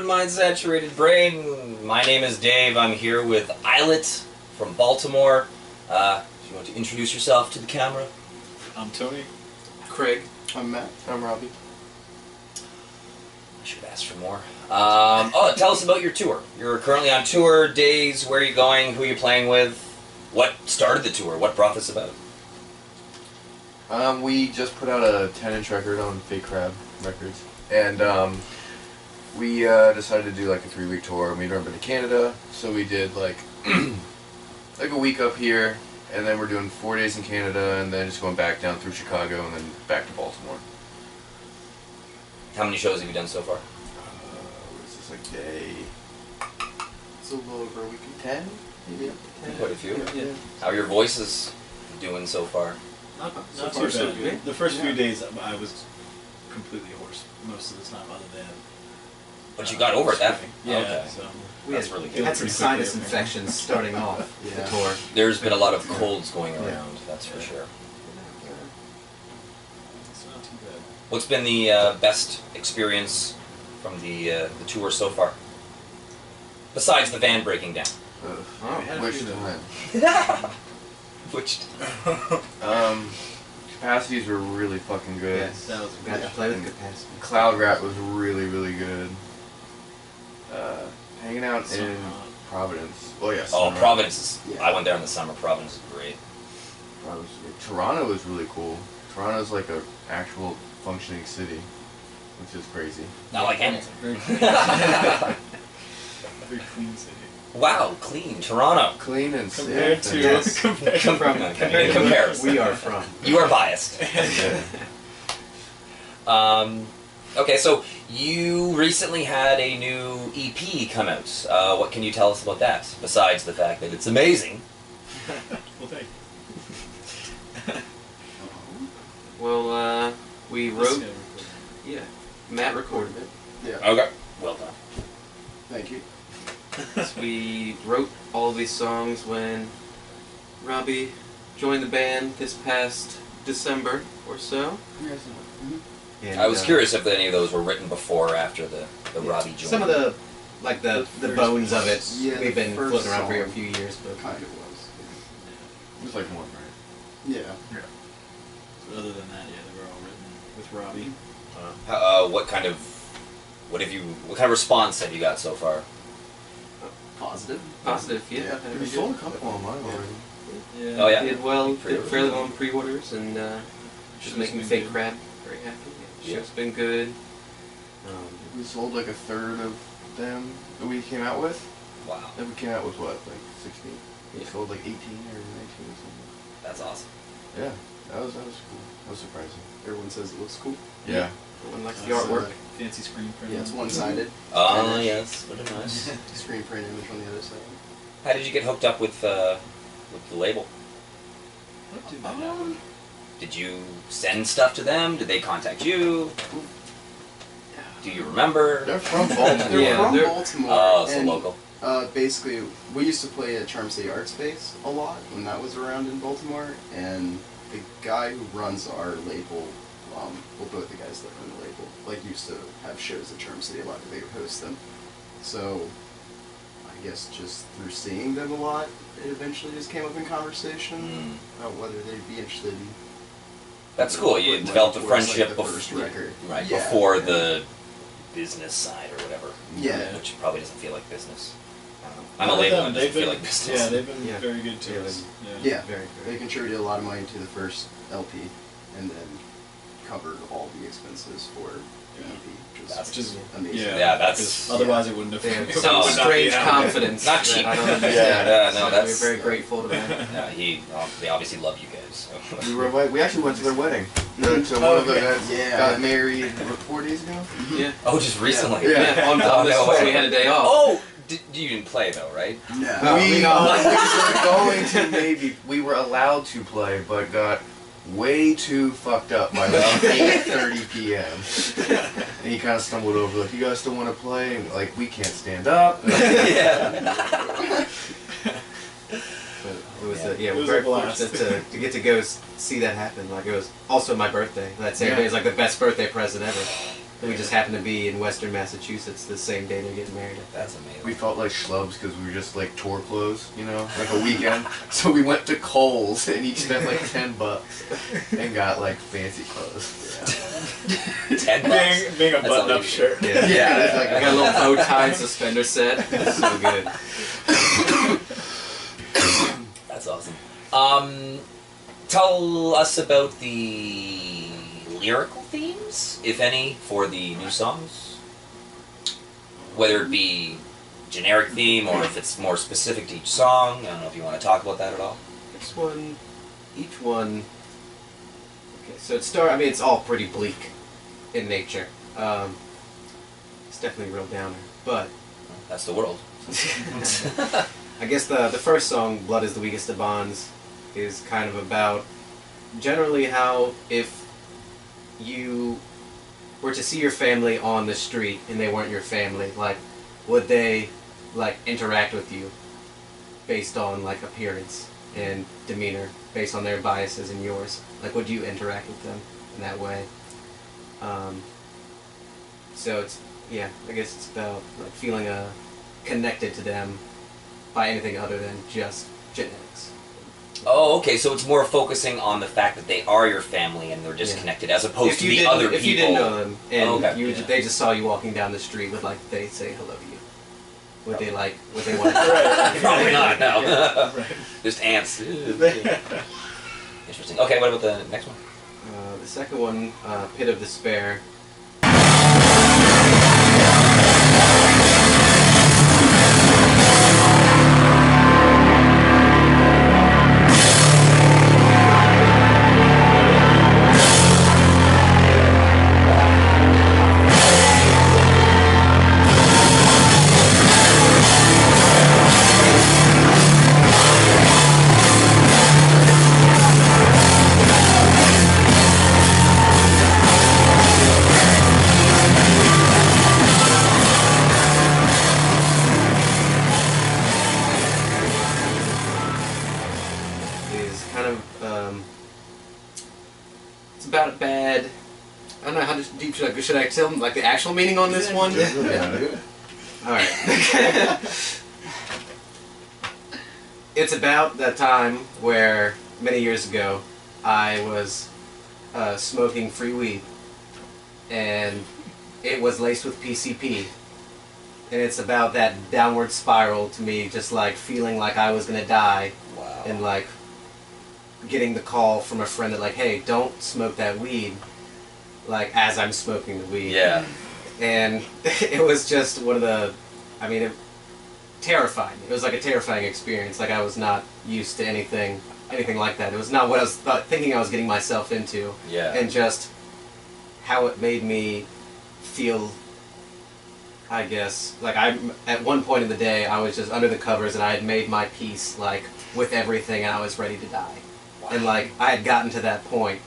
OPENmind, Saturated Brain. My name is Dave. I'm here with EYELET from Baltimore. Do you want to introduce yourself to the camera? I'm Tony. Craig. I'm Matt. I'm Robbie. I should have asked for more. Tell us about your tour. You're currently on tour, days, where are you going, who are you playing with? What started the tour? What brought this about? We just put out a 10-inch record on Fake Crab Records, and we decided to do like a 3-week tour. We'd never been to Canada, so we did like like a week up here, and then we're doing 4 days in Canada, and then just going back down through Chicago, and then back to Baltimore. How many shows have you done so far? What is this, like day? It's a little over a week. 10, maybe. Quite a few. Yeah. How are your voices doing so far? Not So too far, so bad. good. The first few days I was completely hoarse most of the time, other than. But you got over it that. Yeah. Okay. So That's really good. Had some Pretty sinus quickly. infections starting off the tour. There's been a lot of colds going around, that's for sure. it's not too bad. What's been the best experience from the tour so far? Besides the van breaking down. We had a Which few time? Which Capacities were really fucking good. Yes, That was we had to good. play with capacity. Cloud Rap was really, really good. Hanging out in Providence. Oh yes. Oh, Providence is. Yeah. I went there in the summer. Providence is great. Toronto was really cool. Toronto's like a actual functioning city, which is crazy. Not like Hamilton. Very clean city. Wow, clean Toronto. Clean and Compared safe. to Yes. In comparison, We are from. you are biased. Okay, so you recently had a new EP come out. What can you tell us about that? Besides the fact that it's amazing. Well, thank you. Well, we wrote. Yeah, Matt recorded it. Yeah. Okay. Well done. Thank you. So we wrote all these songs when Robbie joined the band this past December or so. And, I was curious if any of those were written before or after the Robbie joined. Some of the, like the bones of it, Yeah, we've been the first floating around for a song. few years, but Kind of was. It was like one, right? Yeah. But other than that, yeah, they were all written with Robbie. what kind of response have you got so far? Positive. positive, yeah. We sold a couple on mine already. Yeah. Oh yeah. Did well, did Pre-orders. fairly well in pre-orders, and just Show's making been Fake good. Crab very happy. Yeah. Show's been good. We sold like a third of them that we came out with. Wow, And we came out with what, like 16? We Yeah. sold like 18 or 19 or something. that's awesome. Yeah, that was cool. That was surprising. Everyone says it looks cool. Yeah. Everyone likes the That's, artwork. Fancy screen print. Yeah, it's one-sided. Oh Finish. yes, what a nice. Screen print image on the other side. How did you get hooked up with the label? What did that happen? Did you send stuff to them? Did they contact you? Do you remember? They're from Baltimore. They're Yeah, from they're- Baltimore. Oh, so and, local. Basically, we used to play at Charm City Art Space a lot when that was around in Baltimore, and the guy who runs our label, well, both the guys that run the label, like used to have shows at Charm City a lot because they would host them. So, I guess just through seeing them a lot, it eventually just came up in conversation about whether they'd be interested in. That's cool. You putting developed a money towards, friendship like, the first record. right Yeah. before the business side or whatever. Yeah. Which probably doesn't feel like business. I don't know. I'm a Well, label them, and it they've doesn't feel been- like business. Yeah, they've been Yeah. very good to Yeah, us. Yeah, Very they good. contributed a lot of money to the first LP, and then covered all the expenses for the Yeah. EP, which That's was just- amazing. Yeah, that's- 'cause otherwise it wouldn't have. They have it some would not be strange happening. confidence. Not that cheap. I don't Yeah, understand. no, So that's- we're very grateful to them. They obviously love you guys. So. We actually went to their wedding. Mhm. So one of the guys Yeah. got married 4 days ago. Yeah. Oh, just recently. Yeah. Yeah, on Oh, this no tour way. we had a day off. Oh, you didn't play though, right? No. We know. were going to maybe, we were allowed to play, but got way too fucked up by about 8:30 p.m. And he kind of stumbled over, like, you guys still want to play? And, like, we can't stand up. Yeah. But it was, Yeah. we're It was very a blast. fortunate to get to go see that happen. Like, it was also my birthday. That same Yeah. day is like the best birthday present ever. We just happened to be in Western Massachusetts the same day they're getting married. That's amazing. We felt like schlubs because we were just like tour clothes, you know, like a weekend. So we went to Kohl's and each spent like $10 and got like fancy clothes. $10. Being a That's all button-up you shirt. Yeah, Yeah, it's like I got a little bow tie suspender set. It's so good. That's awesome. Tell us about the lyrical themes, if any, for the new songs. Whether it be generic theme or if it's more specific to each song. I don't know if you want to talk about that at all. Each one. Okay, so it's all pretty bleak in nature. It's definitely real downer, but That's the world. I guess the first song, "Blood is the Weakest of Bonds," is kind of about generally how if you were to see your family on the street and they weren't your family, like, would they like interact with you based on like appearance and demeanor, based on their biases and yours? Like, would you interact with them in that way? So I guess it's about like feeling connected to them by anything other than just genetics. Oh, okay, so it's more focusing on the fact that they are your family and they're disconnected as opposed to the other people. If you didn't know them and they just saw you walking down the street, would like they say hello to you? Would they want to? Probably not, no. Right. Just ants. Interesting. Okay, what about the next one? The second one, Pit of Despair. It's about a bad. I don't know how deep should I tell them like the actual meaning on this one? Yeah. All right. It's about that time where many years ago I was smoking free weed, and it was laced with PCP. And it's about that downward spiral to me, just like feeling like I was gonna die, Wow. and like getting the call from a friend that like, hey, don't smoke that weed, like as I'm smoking the weed. Yeah. And it was just one of the, terrifying. It was like a terrifying experience. Like I was not used to anything like that. It was not what I was thinking I was getting myself into. Yeah. And just how it made me feel. I guess like at one point in the day I was just under the covers and I had made my peace like with everything and I was ready to die. Wow. And like I had gotten to that point,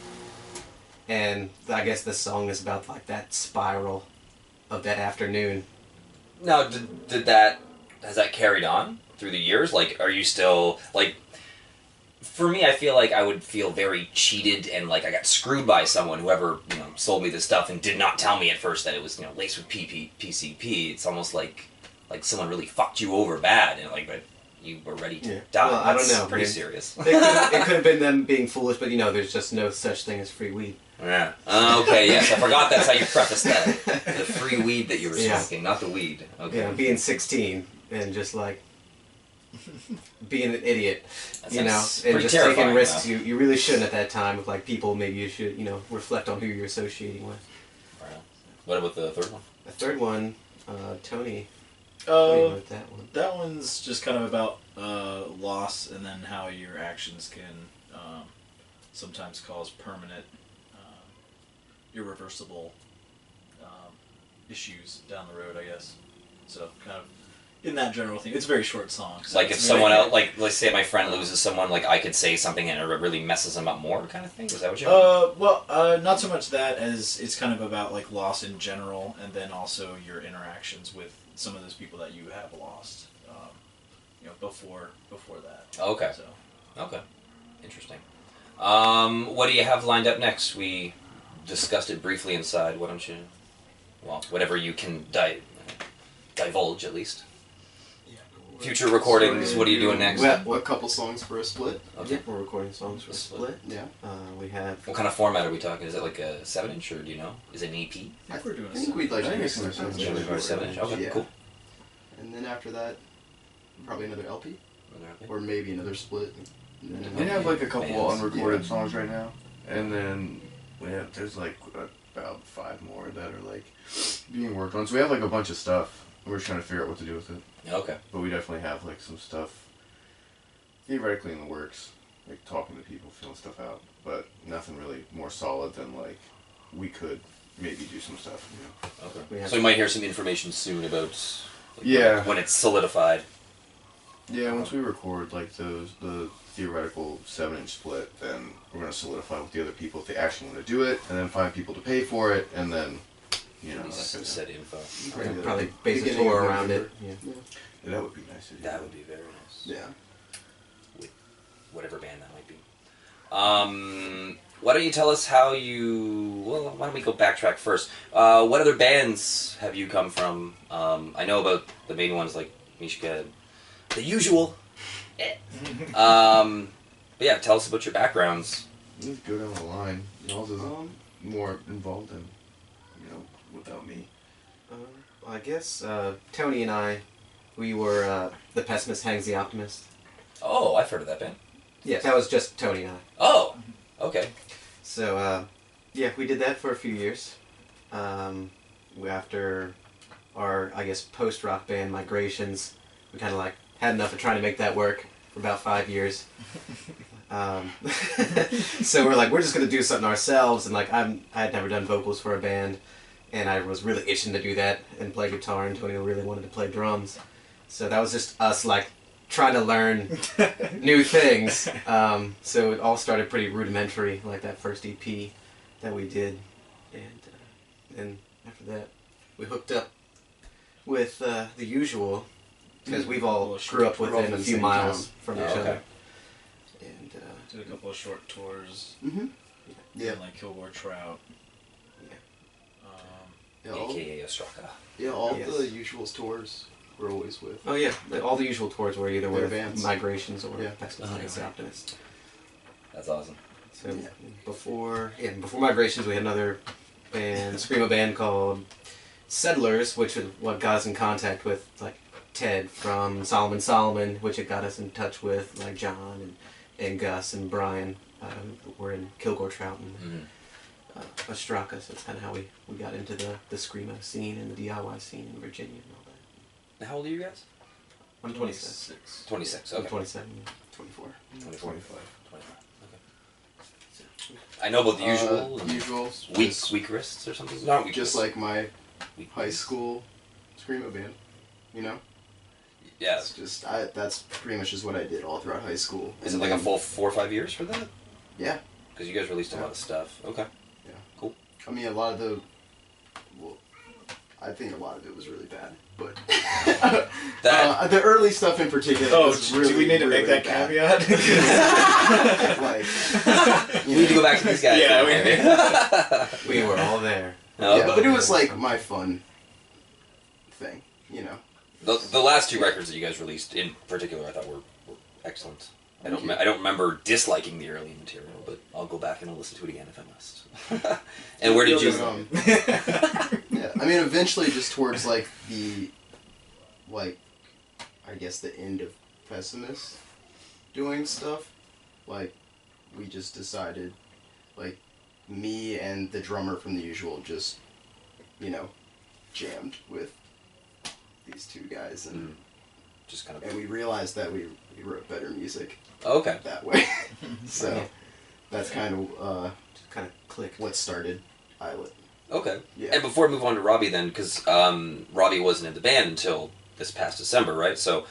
and I guess this song is about like that spiral of that afternoon. Now, has that carried on through the years? Like, are you still, like, for me, I feel like I would feel very cheated and like I got screwed by someone, whoever, sold me this stuff and did not tell me at first that it was, laced with PCP. It's almost like someone really fucked you over bad and like, but you were ready to die. Well, I don't That's know. pretty serious. It could have been them being foolish, but there's just no such thing as free weed. Yeah. Okay, yes, I forgot that's how you prefaced that. The free weed that you were smoking, not the weed. Okay. Yeah, being 16 and just like being an idiot, That and sounds just pretty taking terrifying, risks though. you really shouldn't at that time with like people maybe you should, reflect on who you're associating with. Right. What about the third one? The third one, Tony. What do you know with that one? That one's just kind of about loss and then how your actions can sometimes cause permanent, irreversible issues down the road, I guess. So kind of in that general thing. It's a very short song. So Like if it's someone very- else, like let's say my friend loses someone, like I could say something and it really messes them up more, kind of thing. Is that what you're? Not so much that as it's kind of about like loss in general, and then also your interactions with some of those people that you have lost, before that. Okay. So. Okay. Interesting. What do you have lined up next? We discussed it briefly inside. Why don't you well, whatever you can divulge at least. Yeah. Future recordings. What are you doing next? Well, A couple songs for a split. Okay. Yeah, we're recording songs for Split. Yeah. We have. What kind of format are we talking? Is it like a 7-inch, or do you know? Is it an EP? I think we're doing I think we'd like I to think do it's some gonna sound Should we do a 7-inch? Okay, Yeah. cool. And then after that, probably another LP, Okay. or maybe another split. And then We have like a couple Bands. unrecorded Yeah. songs right now, and then there's like about 5 more that are like being worked on. So we have like a bunch of stuff. We're just trying to figure out what to do with it. Okay. But we definitely have like some stuff theoretically in the works, like talking to people, feeling stuff out. But nothing really more solid than like we could maybe do some stuff. You know? Okay. We have- So you might hear some information soon about like, Yeah. when it's solidified. Yeah, once we record like the theoretical 7-inch split, then we're gonna solidify with the other people if they actually want to do it, and then find people to pay for it, and then you know that kind of Some stuff. set info. We're gonna probably base a Beginning tour of around it. November. Yeah. Yeah, that would be nice. To do. That would be very nice. Yeah. With whatever band that might be. Why don't you tell us how you? Well, why don't we go backtrack first? What other bands have you come from? I know about the main ones like Mishka, the usual. But yeah, tell us about your backgrounds. Let's go down the line. Y'all's is Um, more involved in, without me. I guess Tony and I, we were The Pessimist Hangs the Optimist. Oh, I've heard of that band. Yeah, that was just Tony and I. Oh, okay. So, yeah, we did that for a few years. After our, I guess, post-rock band Migrations, we kind of like had enough of trying to make that work for about 5 years. So we're like, we're just gonna do something ourselves, and like I had never done vocals for a band, and I was really itching to do that and play guitar, and Tony really wanted to play drums. So that was just us like trying to learn new things. So it all started pretty rudimentary, like that first EP that we did, and then after that we hooked up with the usual, because we've all grew up We're all within from a the few same miles town. from Oh, each okay. other. And Did a couple of short tours. Mm-hmm. Yeah. In, like Kilgore Trout. Yeah, all, AKA Ostraka. yeah, all Yes. the usuals tours we're always with. oh yeah, all the usual tours were either They're with bands. Migrations or Yeah. Pessimist Hangs the Optimist. That's awesome. So Yeah. before Migrations, we had another band, screamo band called Settlers, which is what got us in contact with like Ted from Solomon, which it got us in touch with like John and Gus and Brian, who were in Kilgore Trout and Mhm. Ostraka. So that's kind of how we got into the screamo scene and the DIY scene in Virginia and all that. How old are you guys? I'm 26. 26. I'm Okay. 27. Yeah. 24. 24. 25. 25. Okay. I know about the usual. and Usuals. weak wrists or something. Not weak Just wrists. like my Weak high wrists. school screamo band. You know? Yeah. It's just, that's pretty much just what I did all throughout high school. Is it And like a then- full 4 or 5 years for that? Yeah. Because you guys released a lot of stuff. Okay. I mean, a lot of well, I think a lot of it was really bad, but That. the early stuff in particular. Oh, was really, do we need to make really that bad. caveat? Like, We need to go back to these guys. Yeah, then, maybe. We were all there. No, yeah, but it was like my fun thing, you know. the last 2 records that you guys released, in particular, I thought were excellent. I Thank don't remember disliking the early material, but I'll go back and I'll listen to it again if I must. And where did you? Yeah, I mean, eventually, just towards like I guess the end of Pessimist doing stuff, like we just decided, like me and the drummer from the usual just, jammed with these 2 guys, and Just kind and of. we realized that we wrote better music Okay. that way. So Yeah. that's kind of Just kind of clicked. what started EYELET. Okay. Yeah. And before I move on to Robbie, then, because Robbie wasn't in the band until this past December, right? So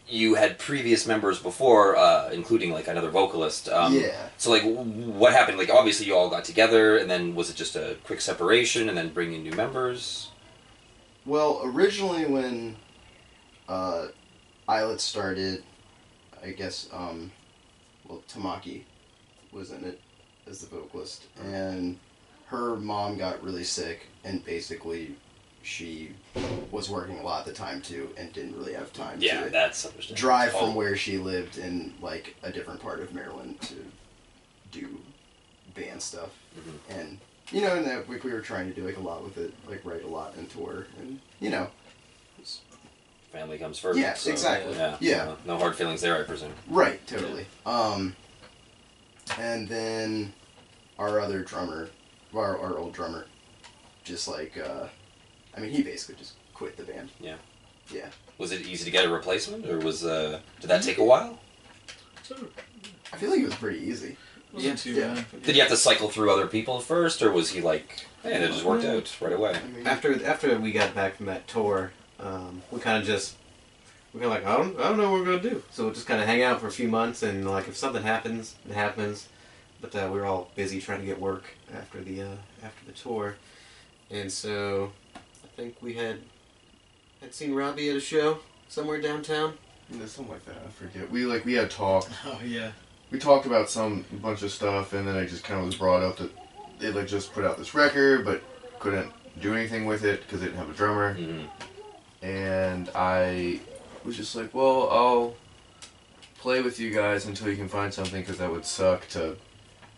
you had previous members before, including like another vocalist. Yeah. So like, what happened? Like, obviously, you all got together, and then was it just a quick separation, and then bringing new members? Well, originally when EYELET started, I guess, Tamaki was in it as the vocalist, and her mom got really sick and basically she was working a lot at the time too and didn't really have time Yeah, to that's understandable. drive Oh. from where she lived in like a different part of Maryland to do band stuff. Mm-hmm. And you know, and that we were trying to do like a lot with it, like write a lot and tour, and you know. Family comes first. Yeah, so, exactly. Yeah. Yeah. No hard feelings there, I presume. Right, totally. And then our other drummer, our old drummer, just like, I mean, he basically just quit the band. Yeah. Yeah. Was it easy to get a replacement, or was did that take a while? I feel like it was pretty easy. Wasn't too Yeah. bad. Did you have to cycle through other people first, or was he like, hey, that just worked out right away? I mean, After we got back from that tour, we kind of just we're kind of like I don't know what we're gonna do. So we'll just kind of hang out for a few months, and like if something happens, it happens. But we were all busy trying to get work after the tour, and so I think we had seen Robbie at a show somewhere downtown. Yeah, something like that. I forget. We had talked. Oh yeah. We talked about a bunch of stuff, and then it just kind of was brought up that they like just put out this record, but couldn't do anything with it because they didn't have a drummer. Mm-hmm. And I was just like, well, I'll play with you guys until you can find something, because that would suck to,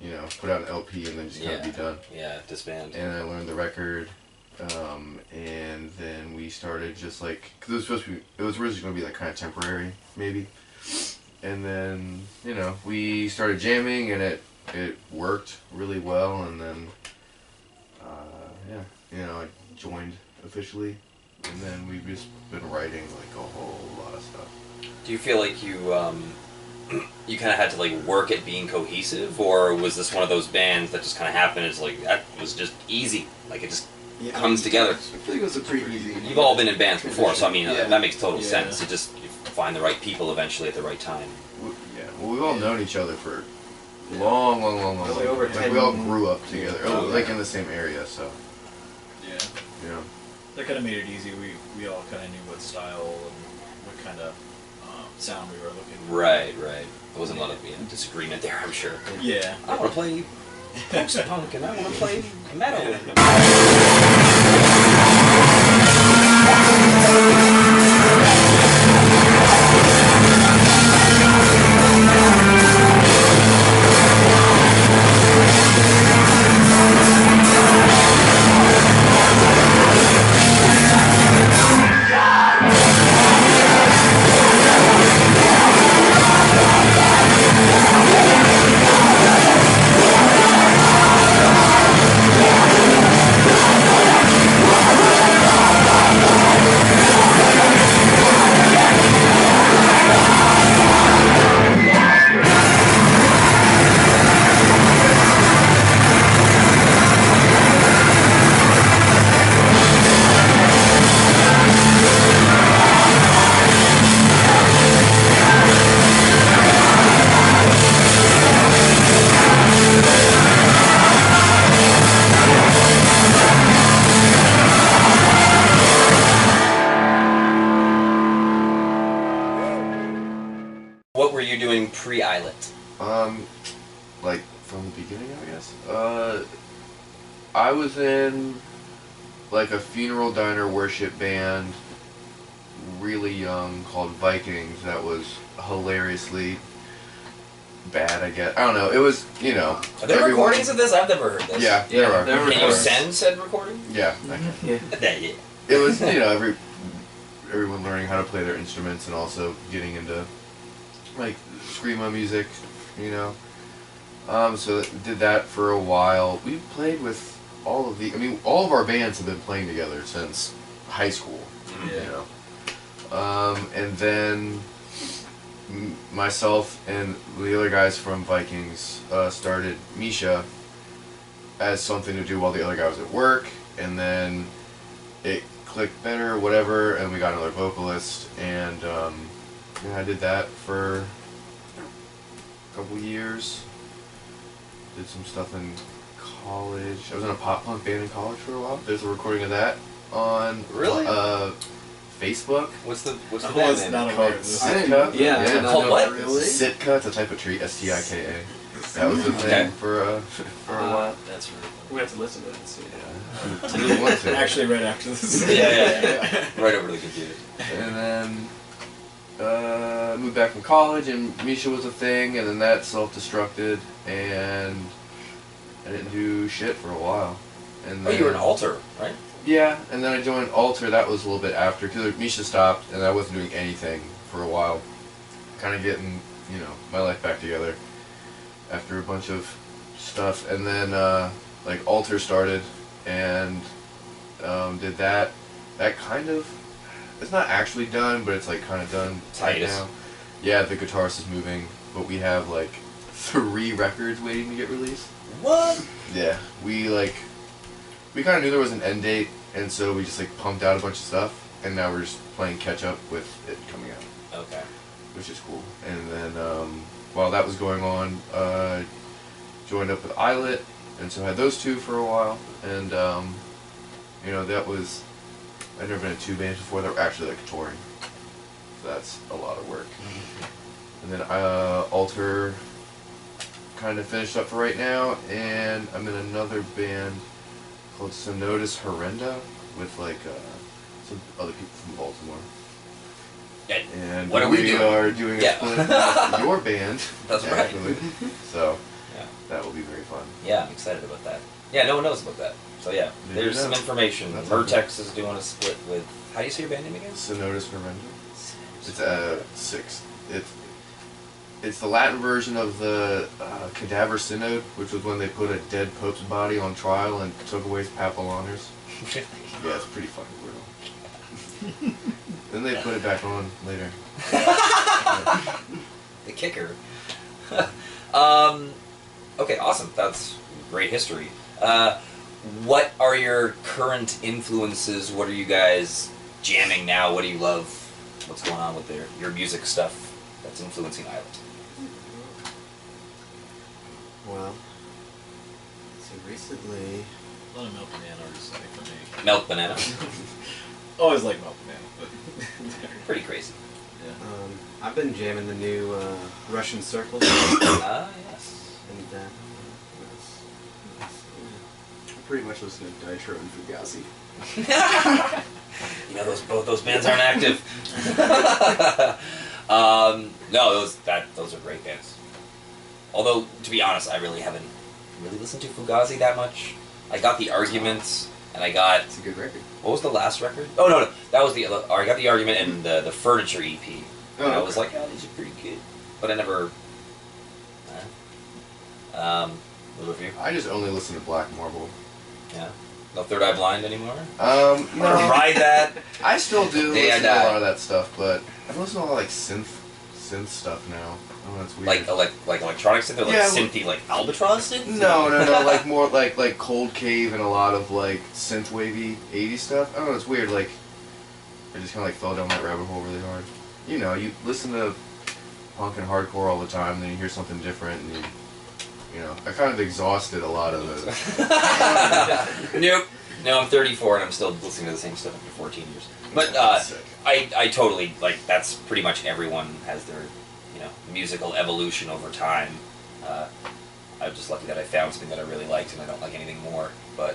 you know, put out an LP and then just kind of be done. Yeah, disband. And I learned the record, and then we started just like, because it was originally going to be like kind of temporary, maybe. And then, you know, we started jamming, and it worked really well, and then, yeah, you know, I joined officially, and then we've just been writing like a whole lot of stuff. Do you feel like you you kind of had to like work at being cohesive, or was this one of those bands that just kind of happened? It's like that was just easy, like it just comes together. I feel like it was a pretty easy. You've all been in bands before, so I mean Yeah. that makes total Yeah. sense. You just you find the right people eventually at the right time. Yeah, well, we've all known each other for long. Really over Like 10 we all grew up together, Oh, like yeah. in the same area, so, Yeah. you know. That kind of made it easy. We all kind of knew what style and what kind of sound we were looking for. Right. There wasn't a lot of disagreement there, I'm sure. Yeah. I want to play post-punk and I want to play metal. What were you doing pre-EYELET? Like from the beginning, I guess. I was in like a funeral diner worship band, really young, called Vikings. That was hilariously bad, I guess. I don't know. It was, you know. Are there recordings of this? I've never heard this. Yeah, there are. there Can you recordings. send said recording? Yeah. Yeah. Yeah. It was, you know, everyone learning how to play their instruments and also getting into like screamo music, you know. So did that for a while. We played with all of our bands have been playing together since high school, you know. And then myself and the other guys from Vikings started Misha as something to do while the other guy was at work, and then it clicked better, whatever, and we got another vocalist, and yeah, I did that for a couple years. Did some stuff in college. I was in a pop punk band in college for a while. There's a recording of that on Really? Facebook. What's the Oh, band it's name? not Called aware of this. Sitka. Yeah, I did not Called know what? that. Really? Sitka. It's a type of tree. STIKA. That was the thing Okay. for a while. That's really funny. We have to listen to it and see. I really want to. Actually, right after this. Yeah. Right over to the computer. And then moved back from college, and Misha was a thing, and then that self-destructed, and I didn't do shit for a while. And Oh, then, you were an alter, right? Yeah, and then I joined Alter. That was a little bit after, because Misha stopped, and I wasn't doing anything for a while. Kind of getting, my life back together after a bunch of stuff, and then like Alter started, and did that. That kind of, it's not actually done, but it's like kind of done right Titus. now. Yeah, the guitarist is moving, but we have like 3 records waiting to get released. What? Yeah, we kind of knew there was an end date, and so we just like pumped out a bunch of stuff, and now we're just playing catch up with it coming out, Okay. which is cool. And then while that was going on, joined up with EYELET, and so had those 2 for a while, and that was, I'd never been in 2 bands before that were actually like touring, so that's a lot of work. And then Alter kind of finished up for right now, and I'm in another band called Sonotis Horrenda with like some other people from Baltimore. And what are we doing? are doing a Yeah. split with your band. That's right. actually. So Yeah. that will be very fun. Yeah, I'm excited about that. Yeah, no one knows about that. So yeah, Did there's you some know? information. That's Vertex is doing a split with, how do you say your band name again? Sonotis Horrenda. It's 6. It's the Latin version of the Cadaver Synod, which was when they put a dead pope's body on trial and took away his papal honors. Yeah, it's pretty fucking brutal. Then they put it back on later. The kicker. Okay, awesome. That's great history. What are your current influences? What are you guys jamming now? What do you love? What's going on with your music stuff that's influencing EYELET? Well, so recently, A lot of Milk Banana artists, I think, for me. Milk Banana. Always like Milk Banana, but Pretty crazy. yeah. I've been jamming the new Russian Circles. Ah, yes. And I pretty much listen to Ditro and Fugazi. Both those bands aren't active. No, those are great bands. Although, to be honest, I really haven't really listened to Fugazi that much. I got the Arguments, and I got, It's a good record. what was the last record? Oh no, that was I got the Argument and the Furniture EP. And I was like, oh, these are pretty good, but I never. What about you? I just only listen to Black Marble. Yeah. No Third Eye Blind anymore. No. Ride that. I still do Day I listen to a Die. lot of that stuff, but I listen to a lot of like synth stuff now. Oh, that's weird. Like electronic synth or like Yeah, synthy like Albatross synth? No, like more like Cold Cave and a lot of like synth wavy 80s stuff. I don't know, it's weird. Like I just kind of like fell down that rabbit hole really hard. You listen to punk and hardcore all the time, and then you hear something different, and I kind of exhausted a lot of it. Nope. No, I'm 34 and I'm still listening to the same stuff after 14 years. But Sick. I totally, that's pretty much everyone has their, musical evolution over time. I'm just lucky that I found something that I really liked and I don't like anything more. But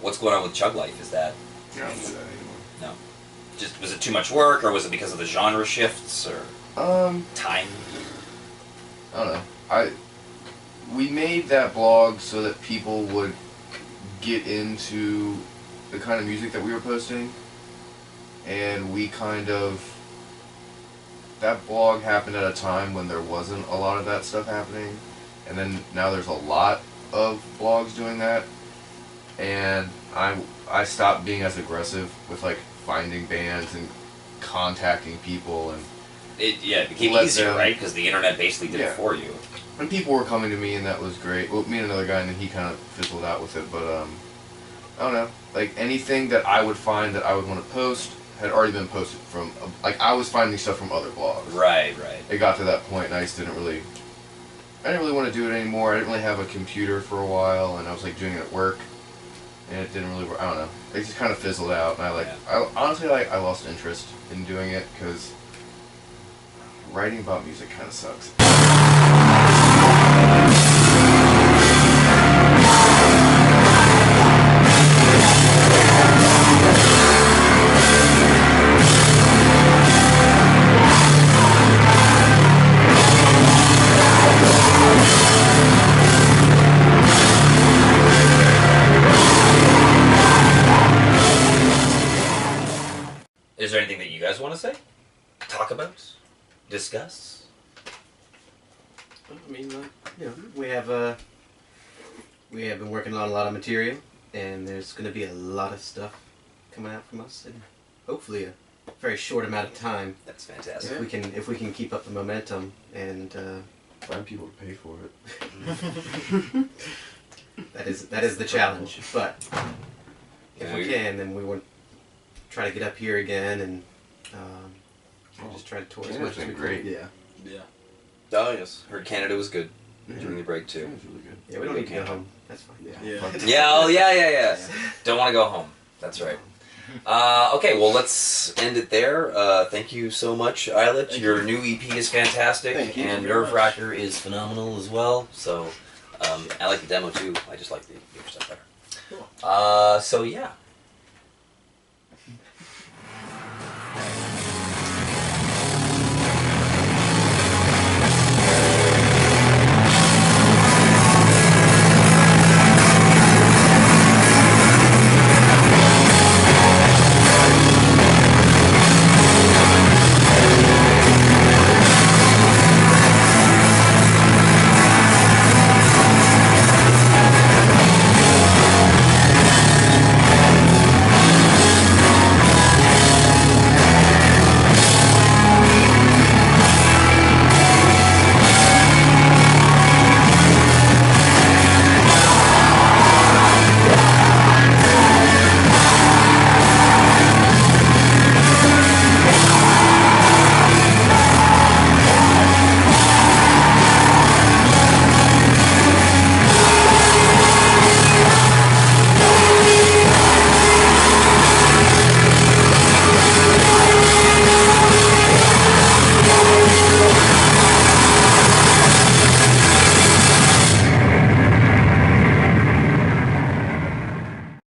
what's going on with Chug Life? Is that, I don't do that anymore. no. Just, was it too much work, or was it because of the genre shifts, or time? I don't know. We made that blog so that people would get into the kind of music that we were posting, and that blog happened at a time when there wasn't a lot of that stuff happening, and then now there's a lot of blogs doing that, and I stopped being as aggressive with like finding bands and contacting people, and It became Let easier, them- right? Because the internet basically did Yeah. it for you. and people were coming to me, and that was great. Well, me and another guy, and then he kind of fizzled out with it, but I don't know, like anything that I would find that I would want to post had already been posted from, like I was finding stuff from other blogs. Right. It got to that point, and I didn't really want to do it anymore. I didn't really have a computer for a while, and I was like doing it at work, and it didn't really work. I don't know. It just kind of fizzled out, and I honestly I lost interest in doing it because writing about music kind of sucks. Is there anything that you guys want to say? Talk about? Discuss? I mean, we have been working on a lot of material, and there's going to be a lot of stuff coming out from us in hopefully a very short amount of time. That's fantastic. If we can keep up the momentum and Find people to pay for it. that is the challenge. But if Yeah, we can, then we want to try to get up here again and just try to tour as much as we great. can. Yeah. Yeah. Oh yes. Heard Canada was good during the break too. That was really good. Yeah, we don't need to go home. That's fine. Yeah. Yeah. Fuck. Yeah, oh yeah. Don't want to go home. That's right. Okay, well let's end it there. Thank you so much, EYELET. Your new EP is fantastic, Thank you and very Nerve Wracker is phenomenal as well. So I like the demo too. I just like the new stuff better. Cool. So yeah,